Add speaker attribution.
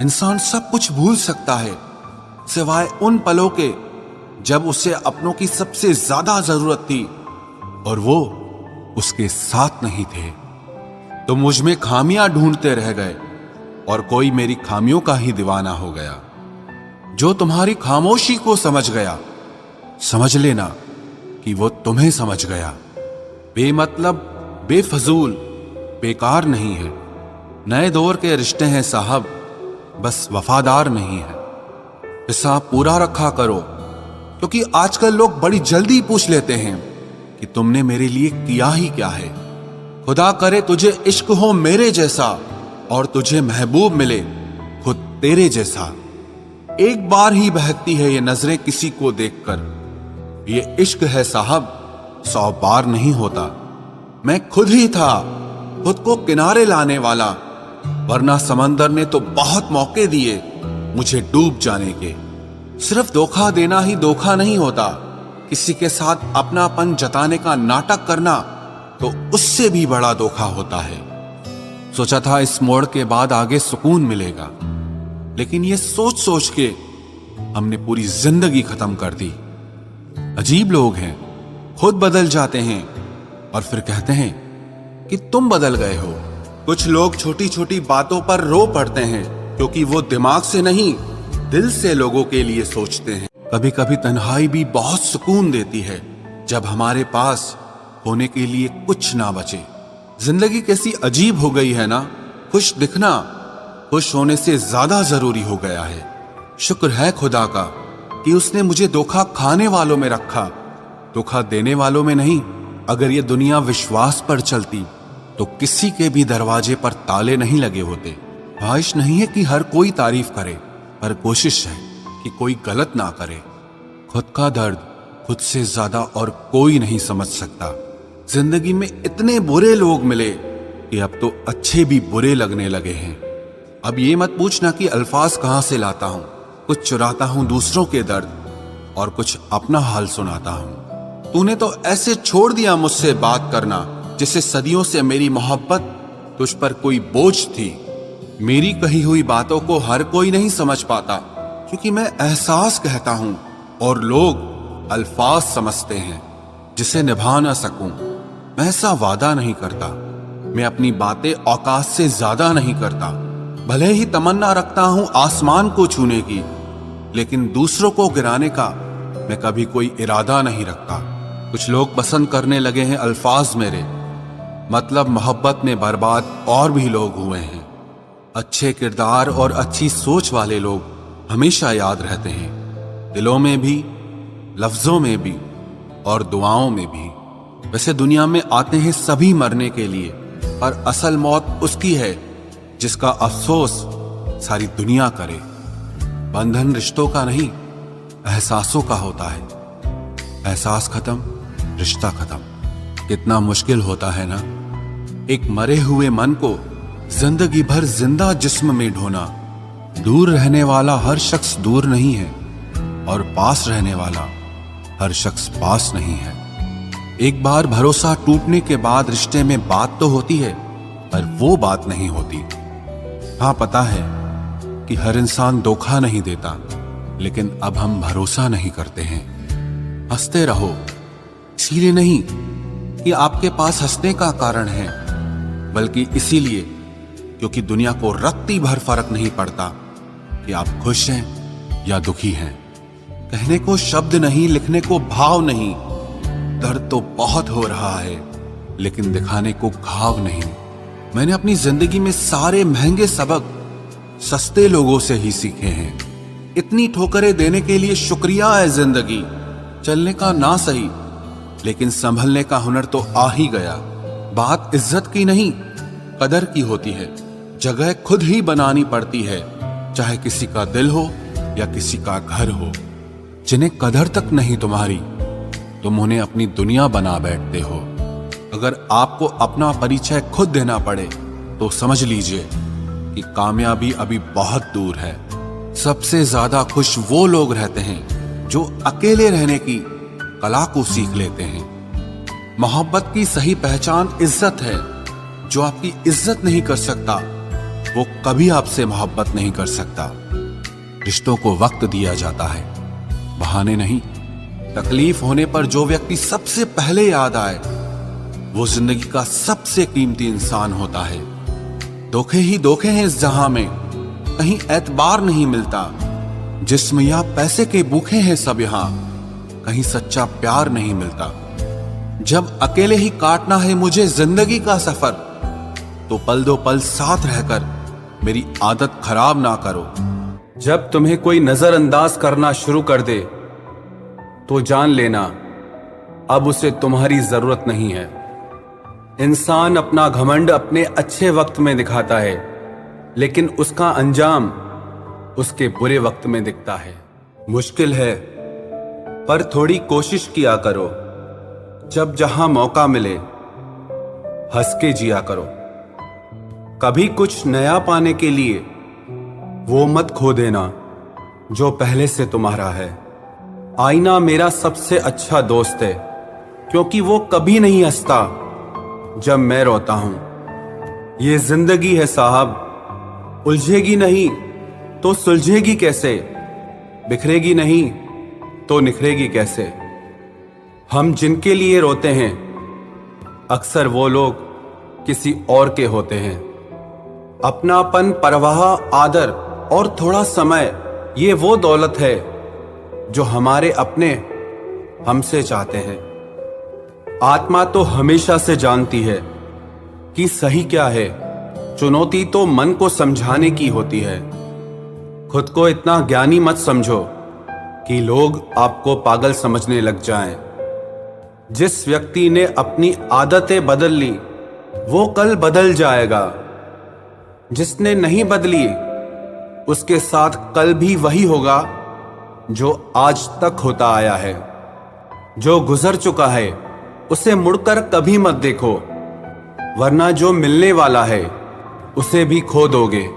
Speaker 1: इंसान सब कुछ भूल सकता है सिवाय उन पलों के जब उसे अपनों की सबसे ज्यादा जरूरत थी और वो उसके साथ नहीं थे। तो मुझ में खामियां ढूंढते रह गए और कोई मेरी खामियों का ही दीवाना हो गया। जो तुम्हारी खामोशी को समझ गया, समझ लेना कि वो तुम्हें समझ गया। बेमतलब, बेफजूल, बेकार नहीं है। नए दौर के रिश्ते हैं साहब, बस वफादार नहीं है। हिसाब पूरा रखा करो, क्योंकि आजकल लोग बड़ी जल्दी पूछ लेते हैं कि तुमने मेरे लिए किया ही क्या है। खुदा करे तुझे इश्क हो मेरे जैसा और तुझे महबूब मिले खुद तेरे जैसा। एक बार ही बहकती है ये नजरें किसी को देखकर। ये इश्क है साहब, 100 बार नहीं होता। मैं खुद ही था खुद को किनारे लाने वाला, वरना समंदर ने तो बहुत मौके दिए मुझे डूब जाने के। सिर्फ धोखा देना ही धोखा नहीं होता, किसी के साथ अपनापन जताने का नाटक करना तो उससे भी बड़ा धोखा होता है। सोचा था इस मोड़ के बाद आगे सुकून मिलेगा, लेकिन ये सोच सोच के हमने पूरी जिंदगी खत्म कर दी। अजीब लोग हैं, खुद बदल जाते हैं और फिर कहते हैं कि तुम बदल गए हो। कुछ लोग छोटी छोटी बातों पर रो पड़ते हैं क्योंकि वो दिमाग से नहीं दिल से लोगों के लिए सोचते हैं। कभी कभी तन्हाई भी बहुत सुकून देती है जब हमारे पास होने के लिए कुछ ना बचे। जिंदगी कैसी अजीब हो गई है ना। खुश दिखना खुश होने से ज्यादा जरूरी हो गया है। शुक्र है खुदा का कि उसने मुझे धोखा खाने वालों में रखा, धोखा देने वालों में नहीं। अगर ये दुनिया विश्वास पर चलती तो किसी के भी दरवाजे पर ताले नहीं लगे होते। ख्वाहिश नहीं है कि हर कोई तारीफ करे, पर कोशिश है कि कोई गलत ना करे। खुद का दर्द खुद से ज्यादा और कोई नहीं समझ सकता। जिंदगी में इतने बुरे लोग मिले कि अब तो अच्छे भी बुरे लगने लगे हैं। अब ये मत पूछना कि अल्फाज कहां से लाता हूं। कुछ चुराता हूं दूसरों के दर्द और कुछ अपना हाल सुनाता हूं। तूने तो ऐसे छोड़ दिया मुझसे बात करना जिससे सदियों से मेरी मोहब्बत तुझ पर कोई बोझ थी। मेरी कही हुई बातों को हर कोई नहीं समझ पाता, क्योंकि मैं एहसास कहता हूं और लोग अल्फाज समझते हैं जिसे निभा ना सकूं। मैं ऐसा वादा नहीं करता, मैं अपनी बातें औकात से ज्यादा नहीं करता। भले ही तमन्ना रखता हूं आसमान को छूने की, लेकिन दूसरों को गिराने का मैं कभी कोई इरादा नहीं रखता। कुछ लोग पसंद करने लगे हैं अल्फाज मेरे, मतलब मोहब्बत में बर्बाद और भी लोग हुए हैं। अच्छे किरदार और अच्छी सोच वाले लोग हमेशा याद रहते हैं, दिलों में भी, लफ्जों में भी और दुआओं में भी। वैसे दुनिया में आते हैं सभी मरने के लिए, पर असल मौत उसकी है जिसका अफसोस सारी दुनिया करे। बंधन रिश्तों का नहीं, एहसासों का होता है। एहसास खत्म, रिश्ता खत्म। कितना मुश्किल होता है ना, एक मरे हुए मन को जिंदगी भर जिंदा जिस्म में ढोना। दूर रहने वाला हर शख्स दूर नहीं है और पास रहने वाला हर शख्स पास नहीं है। एक बार भरोसा टूटने के बाद रिश्ते में बात तो होती है, पर वो बात नहीं होती। हाँ, पता है कि हर इंसान धोखा नहीं देता, लेकिन अब हम भरोसा नहीं करते हैं। हंसते रहो, इसीलिए नहीं कि आपके पास हंसने का कारण है, बल्कि इसीलिए क्योंकि दुनिया को रत्ती भर फर्क नहीं पड़ता कि आप खुश हैं या दुखी हैं। कहने को शब्द नहीं, लिखने को भाव नहीं। दर्द तो बहुत हो रहा है, लेकिन दिखाने को घाव नहीं। मैंने अपनी जिंदगी में सारे महंगे सबक सस्ते लोगों से ही सीखे हैं। इतनी ठोकरें देने के लिए शुक्रिया है जिंदगी। चलने का ना सही, लेकिन संभलने का हुनर तो आ ही गया। बात इज्जत की नहीं, कदर की होती है। जगह खुद ही बनानी पड़ती है, चाहे किसी का दिल हो या किसी का घर हो। जिन्हें कदर तक नहीं तुम्हारी, तुम उन्हें अपनी दुनिया बना बैठते हो। अगर आपको अपना परिचय खुद देना पड़े तो समझ लीजिए कि कामयाबी अभी बहुत दूर है। सबसे ज्यादा खुश वो लोग रहते हैं जो अकेले रहने की कला को सीख लेते हैं। मोहब्बत की सही पहचान इज्जत है। जो आपकी इज्जत नहीं कर सकता वो कभी आपसे मोहब्बत नहीं कर सकता। रिश्तों को वक्त दिया जाता है, बहाने नहीं। तकलीफ होने पर जो व्यक्ति सबसे पहले याद आए वो जिंदगी का सबसे कीमती इंसान होता है। धोखे ही धोखे हैं इस जहां में, कहीं एतबार नहीं मिलता। जिस्म या पैसे के भूखे हैं सब यहां, कहीं सच्चा प्यार नहीं मिलता। जब अकेले ही काटना है मुझे जिंदगी का सफर, तो पल दो पल साथ रहकर मेरी आदत खराब ना करो।
Speaker 2: जब तुम्हें कोई नजरअंदाज करना शुरू कर दे तो जान लेना अब उसे तुम्हारी जरूरत नहीं है। इंसान अपना घमंड अपने अच्छे वक्त में दिखाता है, लेकिन उसका अंजाम उसके बुरे वक्त में दिखता है। मुश्किल है पर थोड़ी कोशिश किया करो, जब जहां मौका मिले हंस के जिया करो। कभी कुछ नया पाने के लिए वो मत खो देना जो पहले से तुम्हारा है। आईना मेरा सबसे अच्छा दोस्त है, क्योंकि वो कभी नहीं हंसता जब मैं रोता हूं। ये जिंदगी है साहब, उलझेगी नहीं तो सुलझेगी कैसे, बिखरेगी नहीं तो निखरेगी कैसे। हम जिनके लिए रोते हैं अक्सर वो लोग किसी और के होते हैं। अपनापन, परवाह, आदर और थोड़ा समय, ये वो दौलत है जो हमारे अपने हमसे चाहते हैं। आत्मा तो हमेशा से जानती है कि सही क्या है, चुनौती तो मन को समझाने की होती है। खुद को इतना ज्ञानी मत समझो कि लोग आपको पागल समझने लग जाएं। जिस व्यक्ति ने अपनी आदतें बदल ली वो कल बदल जाएगा। जिसने नहीं बदली उसके साथ कल भी वही होगा जो आज तक होता आया है। जो गुजर चुका है उसे मुड़कर कभी मत देखो, वरना जो मिलने वाला है उसे भी खो दोगे।